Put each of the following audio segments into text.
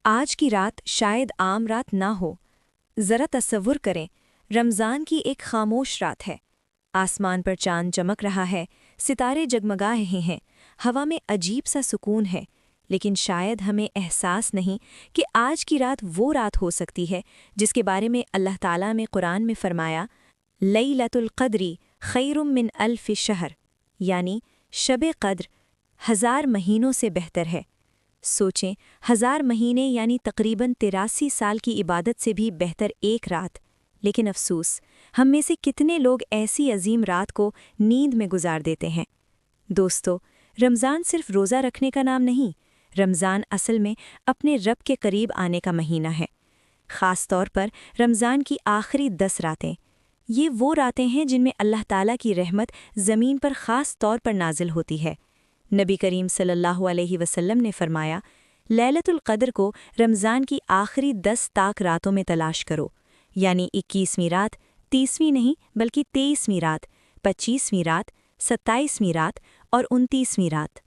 آج کی رات شاید عام رات نہ ہو۔ ذرا تصور کریں، رمضان کی ایک خاموش رات ہے۔ آسمان پر چاند چمک رہا ہے، ستارے جگمگا رہے ہیں، ہوا میں عجیب سا سکون ہے، لیکن شاید ہمیں احساس نہیں کہ آج کی رات وہ رات ہو سکتی ہے جس کے بارے میں اللہ تعالیٰ نے قرآن میں فرمایا لیلۃ القدر خیر من الف شہر، یعنی شب قدر 1000 مہینوں سے بہتر ہے۔ سوچیں، 1000 مہینے یعنی تقریباً 83 سال کی عبادت سے بھی بہتر ایک رات۔ لیکن افسوس، ہم میں سے کتنے لوگ ایسی عظیم رات کو نیند میں گزار دیتے ہیں۔ دوستو، رمضان صرف روزہ رکھنے کا نام نہیں، رمضان اصل میں اپنے رب کے قریب آنے کا مہینہ ہے۔ خاص طور پر رمضان کی آخری 10 راتیں، یہ وہ راتیں ہیں جن میں اللہ تعالیٰ کی رحمت زمین پر خاص طور پر نازل ہوتی ہے۔ نبی کریم صلی اللہ علیہ وسلم نے فرمایا، لیلۃ القدر کو رمضان کی آخری 10 تاک راتوں میں تلاش کرو، یعنی 21ویں رات، 30ویں نہیں بلکہ 23ویں رات، 25ویں رات، 27ویں رات اور 29ویں رات۔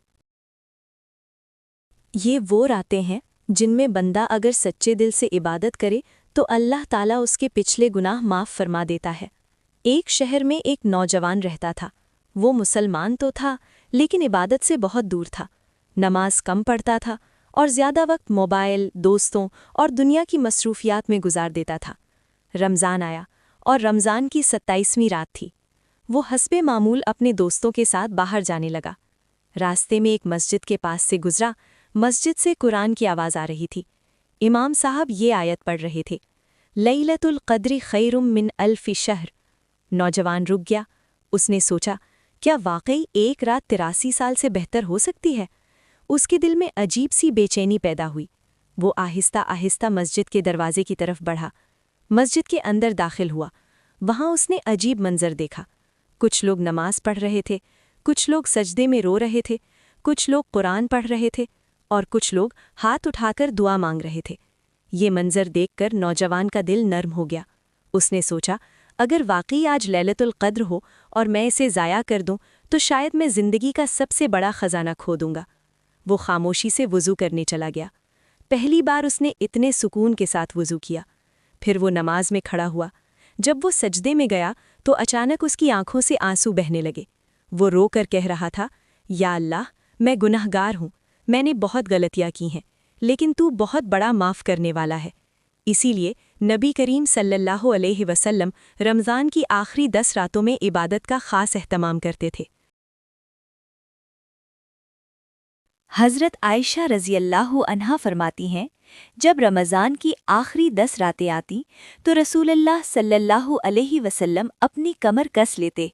یہ وہ راتیں ہیں جن میں بندہ اگر سچے دل سے عبادت کرے تو اللہ تعالیٰ اس کے پچھلے گناہ معاف فرما دیتا ہے۔ ایک شہر میں ایک نوجوان رہتا تھا۔ وہ مسلمان تو تھا لیکن عبادت سے بہت دور تھا، نماز کم پڑھتا تھا اور زیادہ وقت موبائل، دوستوں اور دنیا کی مصروفیات میں گزار دیتا تھا۔ رمضان آیا اور رمضان کی 27ویں رات تھی۔ وہ حسب معمول اپنے دوستوں کے ساتھ باہر جانے لگا۔ راستے میں ایک مسجد کے پاس سے گزرا۔ مسجد سے قرآن کی آواز آ رہی تھی۔ امام صاحب یہ آیت پڑھ رہے تھے، لیلۃ القدر خیر من الف شہر۔ نوجوان رک گیا۔ اس نے سوچا، کیا واقعی ایک رات 83 سال سے بہتر ہو سکتی ہے؟ اس کے دل میں عجیب سی بے چینی پیدا ہوئی۔ وہ آہستہ آہستہ مسجد کے دروازے کی طرف بڑھا۔ مسجد کے اندر داخل ہوا۔ وہاں اس نے عجیب منظر دیکھا۔ کچھ لوگ نماز پڑھ رہے تھے، کچھ لوگ سجدے میں رو رہے تھے، کچھ لوگ قرآن پڑھ رہے تھے اور کچھ لوگ ہاتھ اٹھا کر دعا مانگ رہے تھے۔ یہ منظر دیکھ کر نوجوان کا دل نرم ہو گیا۔ اس نے سوچا، اگر واقعی آج لیلۃ القدر ہو اور میں اسے ضائع کر دوں تو شاید میں زندگی کا سب سے بڑا خزانہ کھو دوں گا۔ وہ خاموشی سے وضو کرنے چلا گیا۔ پہلی بار اس نے اتنے سکون کے ساتھ وضو کیا۔ پھر وہ نماز میں کھڑا ہوا۔ جب وہ سجدے میں گیا تو اچانک اس کی آنکھوں سے آنسو بہنے لگے۔ وہ رو کر کہہ رہا تھا، یا اللہ، میں گنہگار ہوں، میں نے بہت غلطیاں کی ہیں، لیکن تو بہت بڑا معاف کرنے والا ہے۔ اسی لیے نبی کریم صلی اللہ علیہ وسلم رمضان کی آخری 10 راتوں میں عبادت کا خاص اہتمام کرتے تھے۔ حضرت عائشہ رضی اللہ عنہا فرماتی ہیں، جب رمضان کی آخری 10 راتیں آتی تو رسول اللہ صلی اللہ علیہ وسلم اپنی کمر کس لیتے،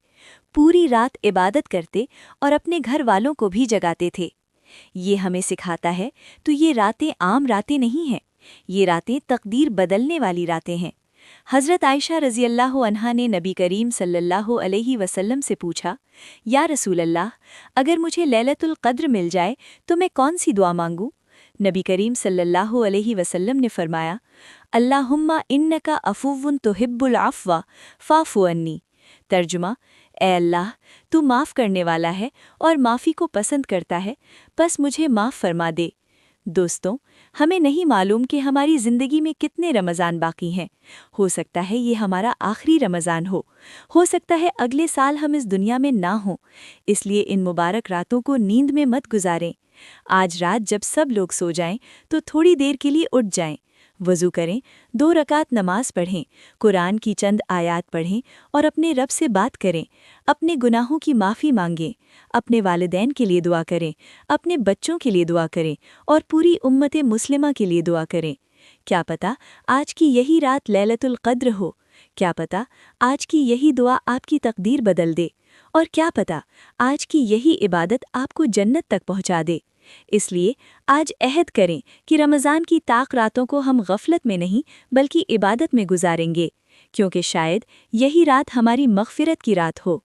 پوری رات عبادت کرتے اور اپنے گھر والوں کو بھی جگاتے تھے۔ یہ ہمیں سکھاتا ہے تو یہ راتیں عام راتیں نہیں ہیں، یہ راتیں تقدیر بدلنے والی راتیں ہیں۔ حضرت عائشہ رضی اللہ عنہا نے نبی کریم صلی اللہ علیہ وسلم سے پوچھا، یا رسول اللہ، اگر مجھے لیلۃ القدر مل جائے تو میں کون سی دعا مانگوں؟ نبی کریم صلی اللہ علیہ وسلم نے فرمایا، اللہم انک عفو تحب العفو فاعف عنی۔ ترجمہ، اے اللہ، تو معاف کرنے والا ہے اور معافی کو پسند کرتا ہے، بس مجھے معاف فرما دے۔ دوستوں، ہمیں نہیں معلوم کہ ہماری زندگی میں کتنے رمضان باقی ہیں۔ ہو سکتا ہے یہ ہمارا آخری رمضان ہو سکتا ہے اگلے سال ہم اس دنیا میں نہ ہوں۔ اس لیے ان مبارک راتوں کو نیند میں مت گزاریں۔ آج رات جب سب لوگ سو جائیں تو تھوڑی دیر کے لیے اٹھ جائیں، وضو کریں، 2 رکعت نماز پڑھیں، قرآن کی چند آیات پڑھیں اور اپنے رب سے بات کریں، اپنے گناہوں کی معافی مانگیں، اپنے والدین کے لیے دعا کریں، اپنے بچوں کے لیے دعا کریں اور پوری امت مسلمہ کے لیے دعا کریں۔ کیا پتہ آج کی یہی رات لیلۃ القدر ہو، کیا پتہ آج کی یہی دعا آپ کی تقدیر بدل دے، اور کیا پتہ آج کی یہی عبادت آپ کو جنت تک پہنچا دے۔ اس لیے آج عہد کریں کہ رمضان کی طاق راتوں کو ہم غفلت میں نہیں بلکہ عبادت میں گزاریں گے، کیونکہ شاید یہی رات ہماری مغفرت کی رات ہو۔